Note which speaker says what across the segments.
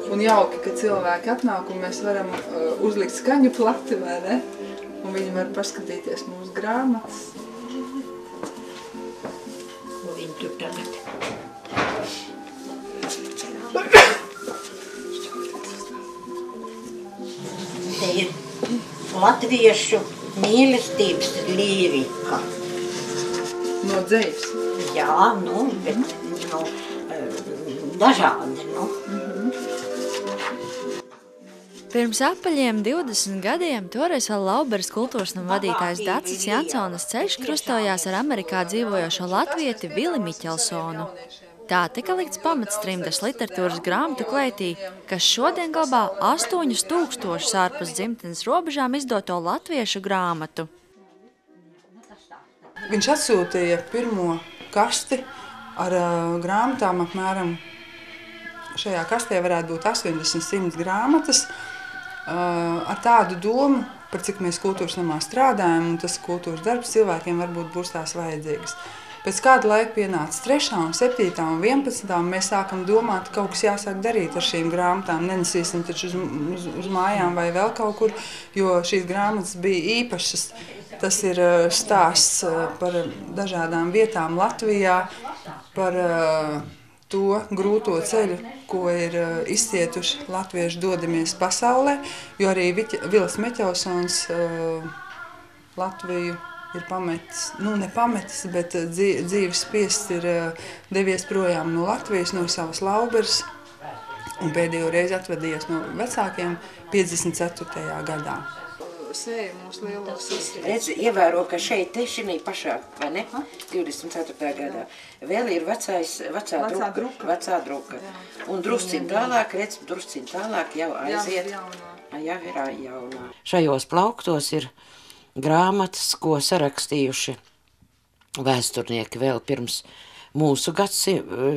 Speaker 1: Un jauki, ka cilvēki atnāk un mēs varam uzlikt skaņu plati, vai ne? Un viņi var paskatīties mūsu grāmatas.
Speaker 2: Ko viņi tur tagad? Te ir latviešu mīlestības līrika.
Speaker 1: No dzejas?
Speaker 2: Jā, nu, bet dažādi,
Speaker 3: Pirms apaļiem 20 gadiem toreiz vēl Lauberes kultūras nama vadītājs Dacis Jansonas ceļš krustojās ar Amerikā dzīvojošo latvieti Vili Miķelsonu. Tā tika likts pamats trimdas literatūras grāmatu klētī, kas šodien glabā 8000 ārpus dzimtenes robežām izdoto latviešu grāmatu.
Speaker 1: Viņš atsūtīja pirmo kasti ar grāmatām apmēram. Šajā kastē varētu būt 80-100 grāmatas ar tādu domu, par cik mēs kultūras namā strādājam, un tas kultūras darbs cilvēkiem varbūt būs tās vajadzīgas. Pēc kāda laika pienāca 3., 7. un 11. mēs sākam domāt, ka kaut kas jāsāk darīt ar šīm grāmatām. Nenesīsim taču uz mājām vai vēl kaut kur, jo šīs grāmatas bija īpašas. Tas ir stāsts par dažādām vietām Latvijā, par to grūto ceļu, ko ir izcietuši latvieši dodamies pasaulē, jo arī Vilis Miķelsons Latviju ir pametis, ne pametis, bet dzīves spiests ir devies projām no Latvijas, no savas Lauberes, un pēdējo reizi atvadījies no vecākiem 54. gadā. Sēja mūsu lielos izskats.
Speaker 2: Redz, ievēro, ka šeit šī pašā, vai ne? 24. gadā. Vēl ir vecā druka. Un drusciņ tālāk, redz, drusciņ tālāk jau aiziet. Jau ir jaunā. Šajos plauktos ir grāmatas, ko sarakstījuši vēsturnieki vēl pirms mūsu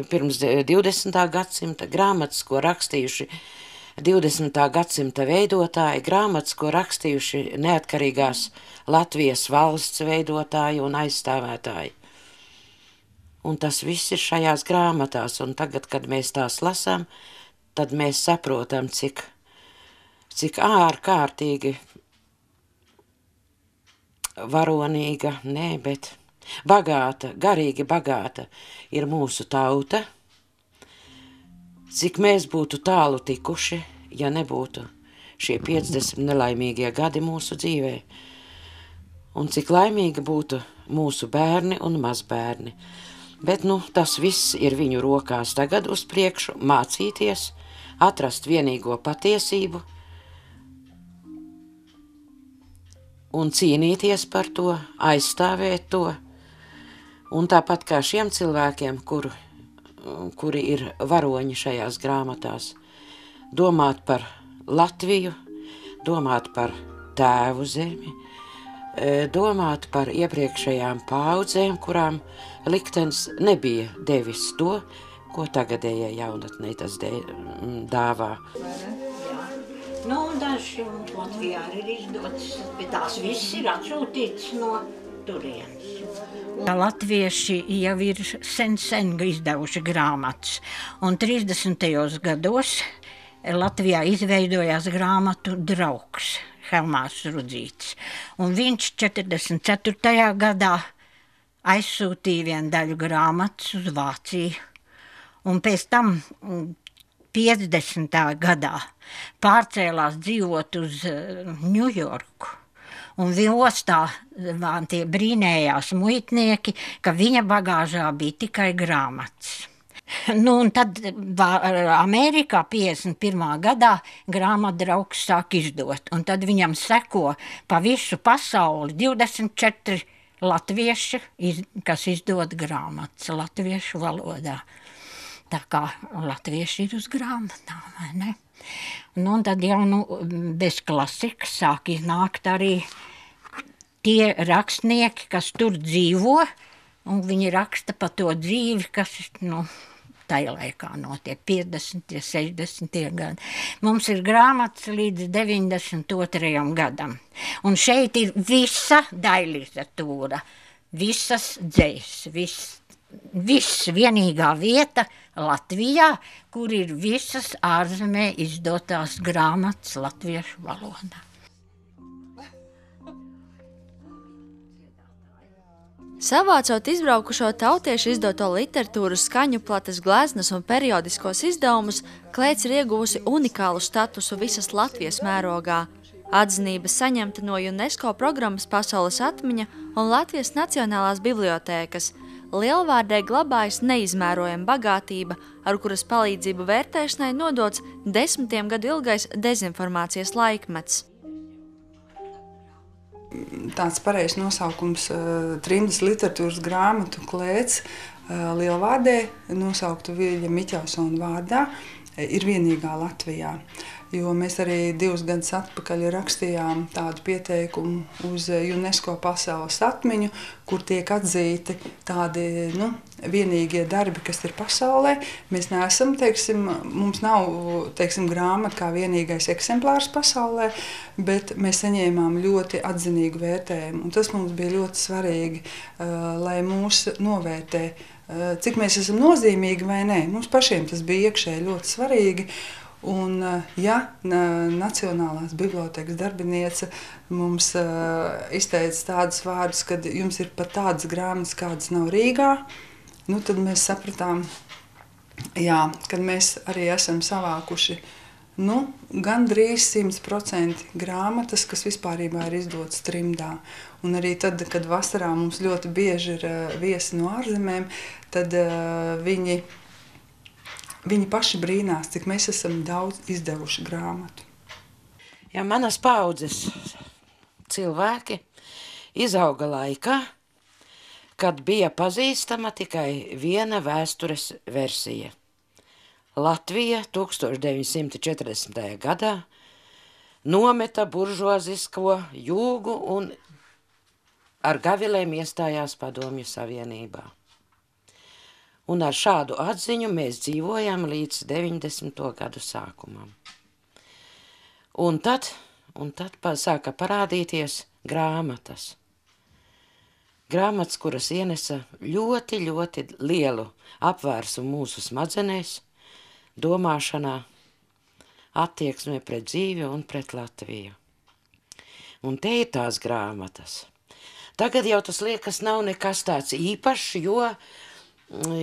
Speaker 2: pirms 20. gadsimta, grāmatas, ko rakstījuši 20. gadsimta veidotāji, grāmatas, ko rakstījuši neatkarīgās Latvijas valsts veidotāji un aizstāvētāji. Un tas viss ir šajās grāmatās, un tagad, kad mēs tās lasām, tad mēs saprotam, cik ārkārtīgi varonīga, bet bagāta, garīgi bagāta ir mūsu tauta, cik mēs būtu tālu tikuši, ja nebūtu šie 50 nelaimīgie gadi mūsu dzīvē, un cik laimīgi būtu mūsu bērni un mazbērni. Bet, tas viss ir viņu rokās tagad uz priekšu, mācīties, atrast vienīgo patiesību un cīnīties par to, aizstāvēt to, un tāpat kā šiem cilvēkiem, kuri ir varoņi šajās grāmatās, domāt par Latviju, domāt par tēvu zemi, domāt par iepriekšējām paudzēm, kurām liktenis nebija devis to, ko tagadējai jaunatnei tas dāvā. Daži Latvijā ir izdotas, bet tās viss ir atsūtīts no turienes.
Speaker 4: Latvieši jau ir sen izdevuši grāmatas, un 30. gados Latvijā izveidojās grāmatu draugs Helmārs Rudzītis, un viņš 44. gadā aizsūtīja vienu daļu grāmatas uz Vāciju, un pēc tam 50. gadā pārcēlās dzīvot uz Ņujorku. Un ostā tie brīnējās muitnieki, ka viņa bagāžā bija tikai grāmatas. Un tad Amerikā 51. gadā grāmatu draugs sāk izdot, un tad viņam seko pa visu pasauli 24 latvieši, kas izdod grāmatas latviešu valodā. Tā kā latvieši ir uz grāmatām, vai ne? Un tad jau bez klasikas sāk iznākt arī tie rakstnieki, kas tur dzīvo, un viņi raksta par to dzīvi, kas tajā laikā notiek 50, 60 gadi. Mums ir grāmatas līdz 92. gadam, un šeit ir visa daļliteratūra, visas dzejas, viss vienīgā vieta Latvijā, kur ir visas ārzemē izdotās grāmatas latviešu valodā.
Speaker 3: Savācot izbraukušo tautiešu izdoto literatūru, skaņu plates, gleznas un periodiskos izdevumus, Klēts ir ieguvusi unikālu statusu visas Latvijas mērogā. Atzinība saņemta no UNESCO programmas Pasaules atmiņa un Latvijas Nacionālās bibliotēkas. Lielvārdē glabājas neizmērojama bagātība, ar kuras palīdzību vērtēšanai nodots 10 gadu ilgais dezinformācijas laikmets.
Speaker 1: Tāds pareizs nosaukums trimdas literatūras grāmatu Klēts Lielvārdē, nosauktu Viļa Miķelsona vārdā, ir vienīgā Latvijā. Jo mēs arī 2 gadus atpakaļ rakstījām tādu pieteikumu uz UNESCO pasaules atmiņu, kur tiek atzīti tādi vienīgie darbi, kas ir pasaulē. Mēs neesam, mums nav grāmata kā vienīgais eksemplārs pasaulē, bet mēs saņēmām ļoti atzinīgu vērtējumu. Un tas mums bija ļoti svarīgi, lai mūs novērtē, cik mēs esam nozīmīgi vai nē. Mums pašiem tas bija iekšēji ļoti svarīgi. Un, ja Nacionālās bibliotēkas darbiniece mums izteica tādus vārdus, ka jums ir pat tādas grāmatas, kādas nav Rīgā, tad mēs sapratām, kad mēs arī esam savākuši gandrīz 100% grāmatas, kas vispārībā ir izdotas trimdā. Un arī tad, kad vasarā mums ļoti bieži ir viesi no ārzemēm, tad viņi paši brīnās, cik mēs esam daudz izdevuši grāmatu.
Speaker 2: Ja manas paudzes cilvēki izauga laikā, kad bija pazīstama tikai viena vēstures versija. Latvija 1940. gadā nometa buržuazisko jūgu un ar gavilēm iestājās Padomju Savienībā. Un ar šādu atziņu mēs dzīvojam līdz 90. gadu sākumam. Un tad sāka parādīties grāmatas. Grāmatas, kuras ienesa ļoti, ļoti lielu apvērsumu mūsu smadzenēs, domāšanā, attieksmē pret dzīvi un pret Latviju. Un te ir tās grāmatas. Tagad jau tas liekas nav nekas tāds īpašs, jo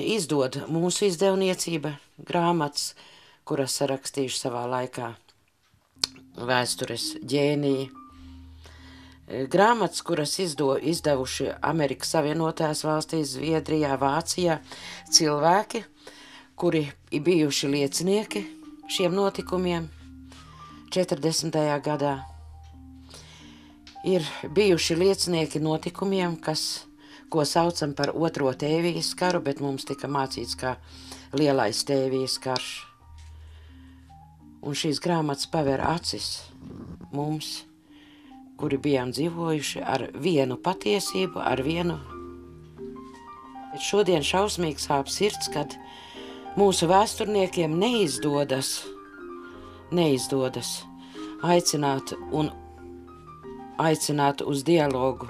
Speaker 2: izdod mūsu izdevniecība grāmatas, kuras sarakstījuši savā laikā vēstures ģēniji. Grāmatas, kuras izdevuši Amerikas Savienotajās valstīs, Zviedrijā, Vācijā cilvēki, kuri ir bijuši liecinieki šiem notikumiem 40. gadā. Ir bijuši liecinieki notikumiem, ko saucam par otro Tēvijas karu, bet mums tika mācīts kā lielais Tēvijas karš. Un šīs grāmatas paver acis mums, kuri bijām dzīvojuši ar vienu patiesību, ar vienu. Bet šodien šausmīgi sāp sirds, kad mūsu vēsturniekiem neizdodas aicināt uz dialogu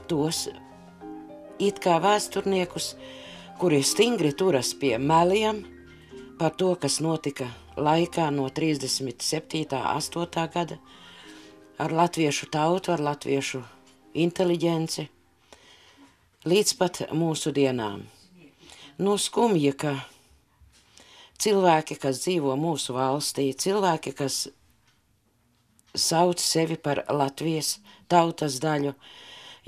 Speaker 2: tos it kā vēsturniekus, kuri stingri turas pie meliem par to, kas notika laikā no 37. 8. gada ar latviešu tautu, ar latviešu inteliģenci, līdz pat mūsu dienām. Skumja, ka cilvēki, kas dzīvo mūsu valstī, cilvēki, kas sauc sevi par Latvijas tautas daļu,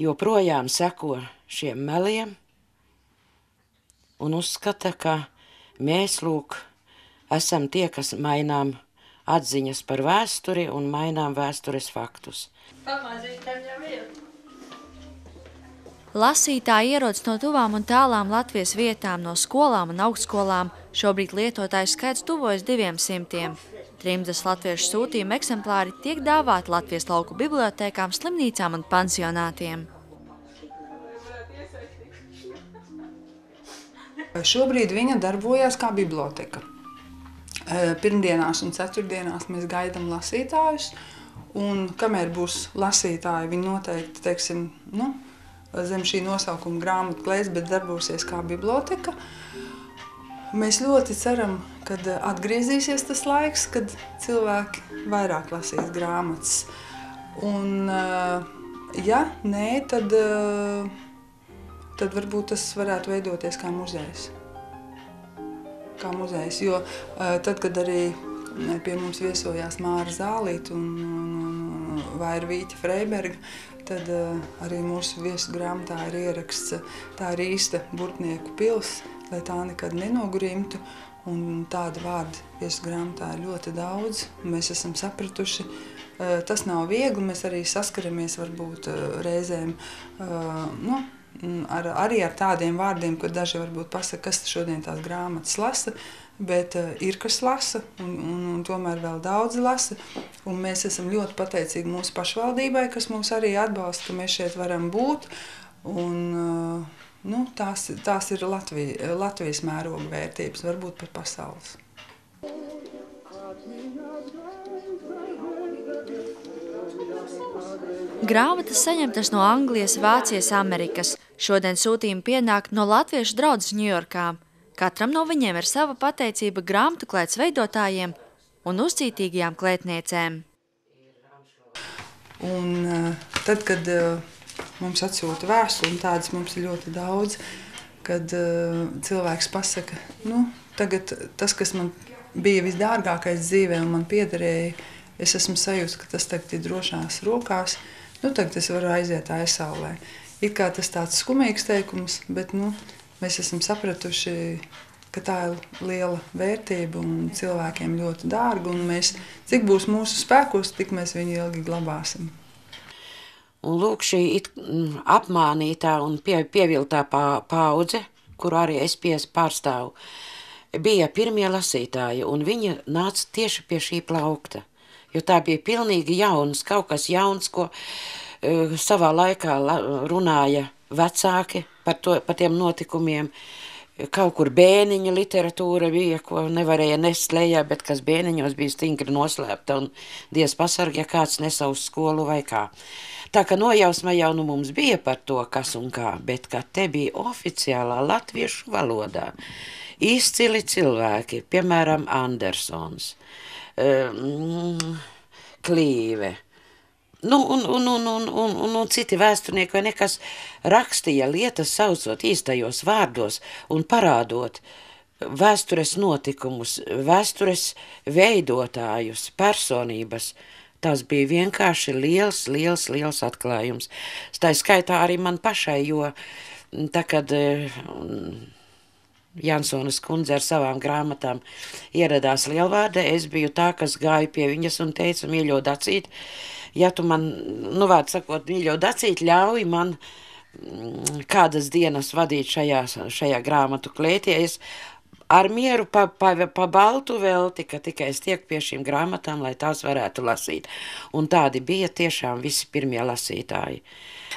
Speaker 2: joprojām seko šiem meliem un uzskata, ka mēs, esam tie, kas mainām atziņas par vēsturi un mainām vēstures faktus.
Speaker 3: Lasītāji ierodas no tuvām un tālām Latvijas vietām, no skolām un augstskolām. Šobrīd lietotāju skaits tuvojas 200. Trimdas latviešu sūtījuma eksemplāri tiek dāvāti Latvijas lauku bibliotēkām, slimnīcām un pansionātiem.
Speaker 1: Šobrīd viņa darbojas kā biblioteka. Pirmdienās un ceturtdienās mēs gaidām lasītājus, un kamēr būs lasītāji, viņi noteikti, zem šī nosaukuma grāmatu klēts, bet darbosies kā biblioteka. Mēs ļoti ceram, kad atgriezīsies tas laiks, kad cilvēki vairāk lasīs grāmatas. Un, ja nē, tad varbūt tas varētu veidoties kā muzejs. Jo tad, kad arī pie mums viesojās Māra Zālīte un Vairvīķa Freiberga, tad arī mūsu viesu grāmatā ir ieraksts Tā ir īsta Burtnieku pils, lai tā nekad nenogrimtu. Un tāda vārda viesu grāmatā ir ļoti daudz. Mēs esam sapratuši, tas nav viegli, mēs arī saskaramies varbūt reizēm, arī ar tādiem vārdiem, kur daži varbūt pasaka, kas šodien tās grāmatas lasa, bet ir kas lasa, un tomēr vēl daudzi lasa. Un mēs esam ļoti pateicīgi mūsu pašvaldībai, kas mūs arī atbalsta, ka mēs šeit varam būt. Un, tās ir Latvijas mēroga vērtības, varbūt pat pasaules.
Speaker 3: Grāmatas saņemtas no Anglijas, Vācijas, Amerikas. Šodien sūtījumi pienāk no latviešu draudzes Ņujorkā. Katram no viņiem ir sava pateicība grāmatu klēts veidotājiem un uzcītīgajām klētniecēm.
Speaker 1: Un tad, kad mums atsūta vēstuli, un tādas mums ir ļoti daudz, kad cilvēks pasaka, tagad tas, kas man bija visdārgākais dzīvē un man piederēja, es esmu sajūta, ka tas tagad ir drošās rokās, tagad es varu aiziet aizsaulē. It kā tas tāds skumīgs teikums, bet mēs esam sapratuši, ka tā ir liela vērtība un cilvēkiem ļoti dārga, un mēs, cik būs mūsu spēkos, tik mēs viņu ilgi glabāsim.
Speaker 2: Un lūk, šī apmānītā un pieviltā paudze, kuru arī es pārstāvu, bija pirmie lasītāji, un viņa nāca tieši pie šī plaukta. Jo tā bija pilnīgi jauns, kaut kas jauns, ko savā laikā runāja vecāki par tiem notikumiem. Kaut kur bēniņa literatūra bija, ko nevarēja nest lejā, bet kas bēniņos bija stingri noslēpta un Dievs pasarg, ja kāds nesa uz skolu vai kā. Tā ka nojausma jau mums bija par to, kas un kā, bet ka te bija oficiālā latviešu valodā izcili cilvēki, piemēram, Andersons, Klīve, un citi vēsturnieki vai nekas rakstīja lietas saucot īstajos vārdos un parādot vēstures notikumus, vēstures veidotājus, personības. Tas bija vienkārši liels atklājums. Tā skaitā arī man pašai, jo tā, kad Jansonas kundze ar savām grāmatām ieradās Lielvārdē, es biju tā, kas gāja pie viņas un teica, mīļo Dacīt, ja tu man, vārdu sakot, mīļo Dacīt, ļauj man kādas dienas vadīt šajā grāmatu klētī, es ar mieru pa baltu velti, ka tikai es tieku pie šīm grāmatām, lai tās varētu lasīt. Un tādi bija tiešām visi pirmie lasītāji.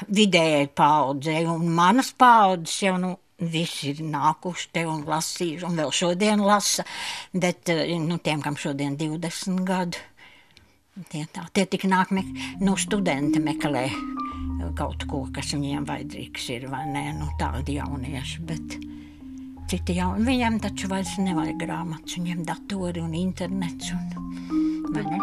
Speaker 4: Vidējai paudzei un manas paudzes jau, visi ir nākuši te un lasījuši, un vēl šodien lasa, bet tiem, kam šodien 20 gadu, tie tik nāk, studenti meklē kaut ko, kas viņiem vajadzīgs ir, vai ne, tādi jaunieši, bet citi jauni, viņiem taču vairs nevajag grāmatas, viņiem datori un internets, vai ne?